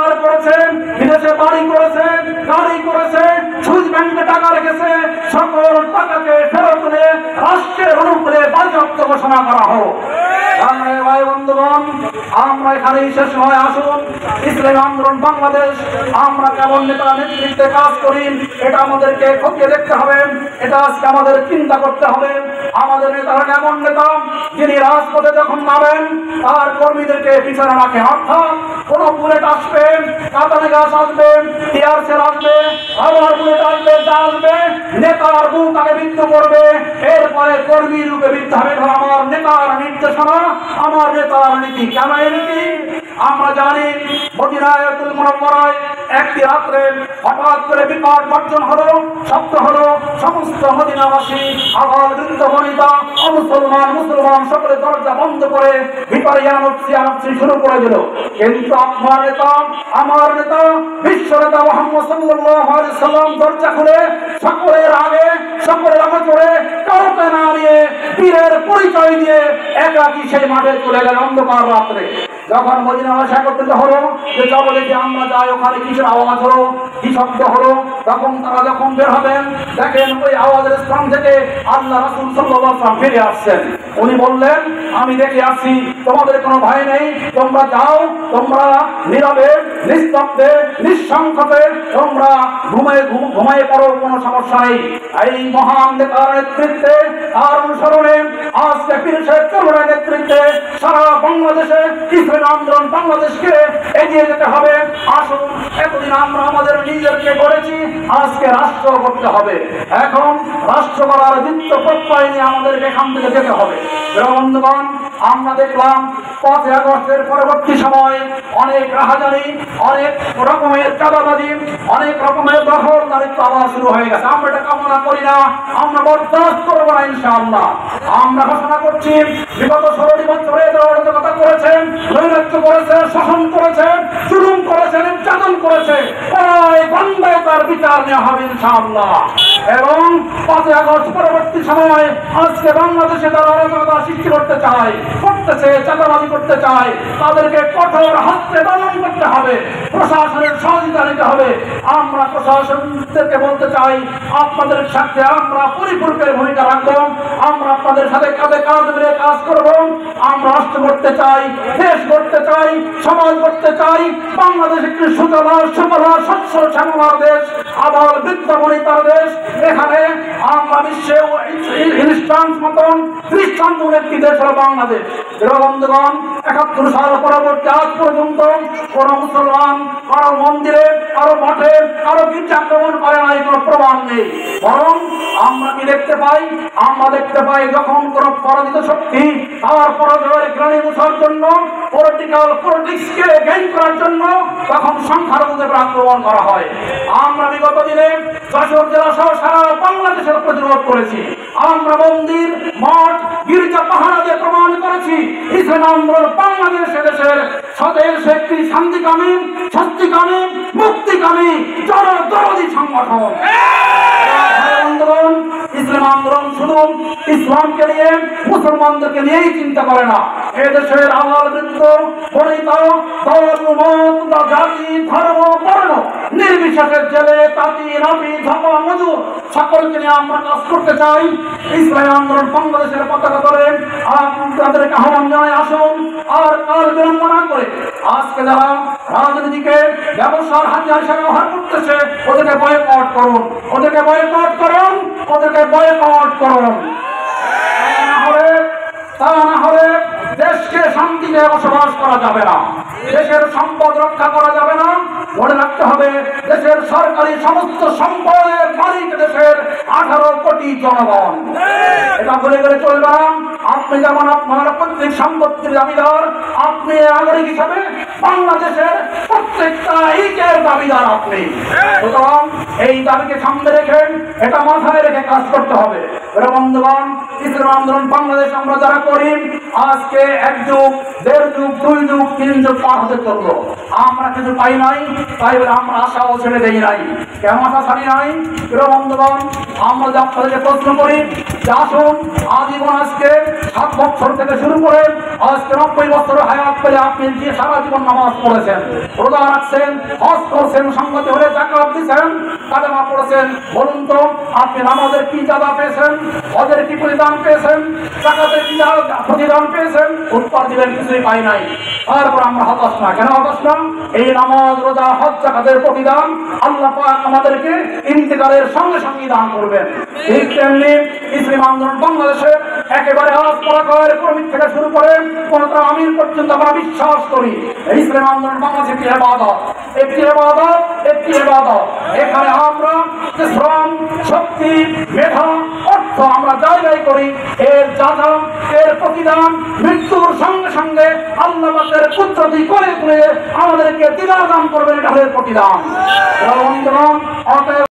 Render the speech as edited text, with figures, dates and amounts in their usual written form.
রোজগার করেছে, বিদেশে বাড়ি করেছে, গাড়ি করেছে, সুইস ব্যাংকে টাকা রেখেছে, সকল টাকাকে ফেরত এনে রাষ্ট্রের অনুকূলে বাজেয়াপ্ত ঘোষণা করা হোক। ভাই বন্ধুগণ, আমরা এখানেই শেষ হয়ে আসুন। ইসলামী আন্দোলন বাংলাদেশ আমরা কেমন নেতা নেতৃত্বে কাজ করি এটা আমাদেরকে খতিয়ে দেখতে হবে, এটা আজকে আমাদের চিন্তা করতে হবে। আমাদের নেতারা কেমন নেতা, যিনি রাজপথে যখন নামেন তার কর্মীদেরকে পিছনে রাখে, অর্থাৎ কোন বুলেট আসবে, কাতানে গাছ আসবে, টিয়ার সেল আসবে, আবার বুলেট আসবে, যা আসবে নেতার বুক আগে বিদ্ধ করবে, এরপরে কর্মী রূপে বিদ্ধ হবে। আমার নেতার নির্দেশনা, আমার নেতার নীতি। কেন এই নীতি? আমরা জানি মদিনাতুল মুনাওয়ারায় একটি রাত্রে হঠাৎ করে বিকট বর্ষণ হলো, শব্দ হলো, সমস্ত মদিনাবাসী আবাল বৃদ্ধ বনিতা মুসলমান সকলে দরজা বন্ধ করে ভিতরে ইয়ানফসি শুরু করে দিল। কিন্তু আপনার নেতা, আমার নেতা, বিশ্ব নেতা মুহাম্মদ সাল্লাল্লাহু আলাইহি সাল্লাম দরজা খুলে সকলের আগে করে কাউকে না নিয়ে বীরের পরিচয় দিয়ে একাকী সেই মাঠে চলে গেল অন্ধকার রাত্রে। যখন মদিনাবাসী একত্রিত হলো যে চলো দেখি আমরা যাই, ওখানে কিসের আওয়াজ হলো, কি শব্দ হলো, তখন তারা যখন বের হবেন দেখেন ওই আওয়াজের স্থান থেকে আল্লাহ রাসূল সাল্লাল্লাহু আলাইহি ওয়াসাল্লাম ফিরে আসছেন। উনি বললেন, আমি দেখে আসছি, তোমাদের কোনো ভয় নেই, তোমরা যাও, তোমরা নীরবে, নিস্তব্ধে, নিঃসংকোচে তোমরা ঘুমায়ে পড়ো, কোনো সমস্যা নেই। এই মহান নেতার নেতৃত্বে আর অনুসরণে আজকে পীর সাহেব চৌধুরীর নেতৃত্বে সারা বাংলাদেশে ইসলামী আন্দোলন বাংলাদেশকে এগিয়ে যেতে হবে। আসুন, এতদিন আমরা আমাদের নিজেদেরকে গড়েছি, আজকে রাষ্ট্র করতে হবে। এখন রাষ্ট্র করার দ্বিতীয় প্রত্যয় নিয়ে আমাদেরকে এখান থেকে যেতে হবে। বন্ধুগণ, আমরা দেখলাম 5 আগস্টের পরবর্তী সময়ে অনেক রাহাজানি, অনেক রকমের চাঁদাবাজি, অনেক রকমের দখলদারিত্ব আবার শুরু হয়ে গেছে। আমরা এটা কামনা করি না, আমরা বরদাস্ত করবো না ইনশাআল্লাহ। আমরা ঘোষণা করছি, বিগত 16 বছরে অরাজকতা করেছেন, নৈরাজ্য করেছেন, শোষণ করেছেন, জুলুম করেছেন, নির্যাতন করেছে, ওই বান্দায় তার বিচার নেওয়া হবে ইনশাআল্লাহ। এবং 5 আগস্ট পরবর্তী সময় আজকে বাংলাদেশে যারা অরাজকতা সৃষ্টি করতে চায়, করতেছে, চাঁদাবাজি করতে চায়, তাদেরকে কঠোর হস্তে দমন করতে হবে, প্রশাসনের সহযোগিতা নিতে হবে। আমরা প্রশাসনদেরকে বলতে চাই, আপনাদের সাথে আমরা পরিপূরকের ভূমিকা রাখবো, আমরা আপনাদের সাথে কাঁধে কাঁধ মিলিয়ে কাজ করব। আমরা রাষ্ট্র করতে চাই, দেশ করতে চাই, সমাজ করতে চাই, বাংলাদেশ একটি সুজলা সুফলা স্বচ্ছ শ্যামলার দেশ, আবার বৃদ্ধ বনিতার দেশ। এখানে আমরা বিশ্বে খ্রিস্টান মতন খ্রিস্টান একটি দেশ হলো বাংলাদেশ। বন্ধুগণ, 71 সাল পরবর্তী আজ পর্যন্ত কোন মুসলমান কারো মন্দিরে, কারো মঠে, কারো গির্জা আক্রমণ করে নাই, কোনো প্রমাণ নেই। বরং আমরা কি দেখতে পাই? আমরা দেখতে পাই যখন কোন পরাজিত শক্তি তার পরাজয়ের গ্লানি মুছার জন্য, পলিটিক্সকে গেইন করার জন্য তখন সংখ্যালঘুদের আক্রমণ করা হয়। আমরা বিগত দিনে যশোর জেলা সহ সারা বাংলাদেশের প্রতিরোধ করেছি। আমরা মন্দির, মঠ, গির্জা পাহারা দিয়ে প্রমাণ করেছি ইসলামী আন্দোলন বাংলাদেশ দেশের স্বদেশ একটি শান্তিকামী, স্বস্তিকামী, মুক্তিকামী, জনদরদী সংগঠন। ইসলাম আন্দোলন শুধু ইসলামকে নিয়ে, মুসলমানদেরকে নিয়েই চিন্তা করে না। এদেশের আবাল বৃদ্ধ বনিতা, দল, মত, জাতি, ধর্ম, বর্ণ নির্বিশেষে জেলে, তাঁতি, নাপি, ধপা, মজুর সকলকে নিয়ে আমরা কাজ করতে চাই। ইসলামী আন্দোলন বাংলাদেশের পতাকা ধরে আপনাদেরকে আহ্বান জানাই, আসুন। আর কাল বিলম্ব না করে আজকে যারা রাজনীতিকে ব্যবসার হাতিয়ার হিসেবে ব্যবহার করতেছে, ওদেরকে বয়কট করুন, ওদেরকে বয়কট করুন, ওদেরকে বয়কট করুন। তা না হলে দেশকে শান্তিতে বসবাস করা যাবে না, দেশের সম্পদ রক্ষা করা যাবে না। মনে রাখতে হবে, দেশের সরকারি সমস্ত সম্পদের মালিক দেশের 18 কোটি জনগণ। এটা বলে গেলে চলবে না। আপনি যেমন আপনার প্রত্যেক সম্পত্তির দাবিদার, আপনি নাগরিক হিসাবে বাংলাদেশের প্রত্যেকটা ইটের দাবিদার আপনি। সুতরাং এই দাবিকে সামনে রেখে, এটা মাথায় রেখে কাজ করতে হবে। বন্ধুগণ, ইসলামী আন্দোলন বাংলাদেশ আমরা যারা করি, আজকে 1 যুগ, 1.5 যুগ, 2 যুগ, 3 যুগ পার হতে চললো। আমরা কিছু পাই নাই, তাই বলে আমরা আশাও ছেড়ে দেই নাই। কেমন আশা ছাড়ি নাই? প্রিয় বন্ধুগণ, আমরা যে আপনাদেরকে প্রশ্ন করি যে আসুন আজীবন আজকে 7 বছর থেকে শুরু করে আজকে 90 বছর হায়াত করে আপনি যে সারা জীবন নামাজ পড়েছেন, রোজা রাখছেন, হজ করছেন, সংগতি হলে যাকাত দিচ্ছেন, কালেমা পড়েছেন, বলুন তো আপনি নামাজের কি জাযা পেয়েছেন, হজের কি প্রতিদান পেয়েছেন, যাকাতের কি প্রতিদান পেয়েছেন? উত্তর দিবেন কিছুই পাই নাই। তারপর আমরা হতাশ না। কেন হতাশ না? এই নামাজ, রোজা, হজ, যাকাতের প্রতিদান আল্লাহ পাক আমাদেরকে ইন্তেকালের সঙ্গে সঙ্গে দান করবেন। ঠিক তেমনি ইসলামী আন্দোলন বাংলাদেশে একেবারে আজ পরাকার কর্মী থেকে শুরু করে কোনটা আমির পর্যন্ত আমরা বিশ্বাস করি ইসলামী আন্দোলন বাংলাদেশ একটি ইবাদত, একটি ইবাদত, একটি ইবাদত। এখানে আমরা যে শ্রম, শক্তি, মেধা, অর্থ আমরা জায়গায় করি, এর যাজা, এর প্রতিদান মৃত্যুর সঙ্গে সঙ্গে আল্লাহ পাকের কুদরতি করে আমাদেরকে দিদার দান করবেন, এটা হলো প্রতিদান। অতএব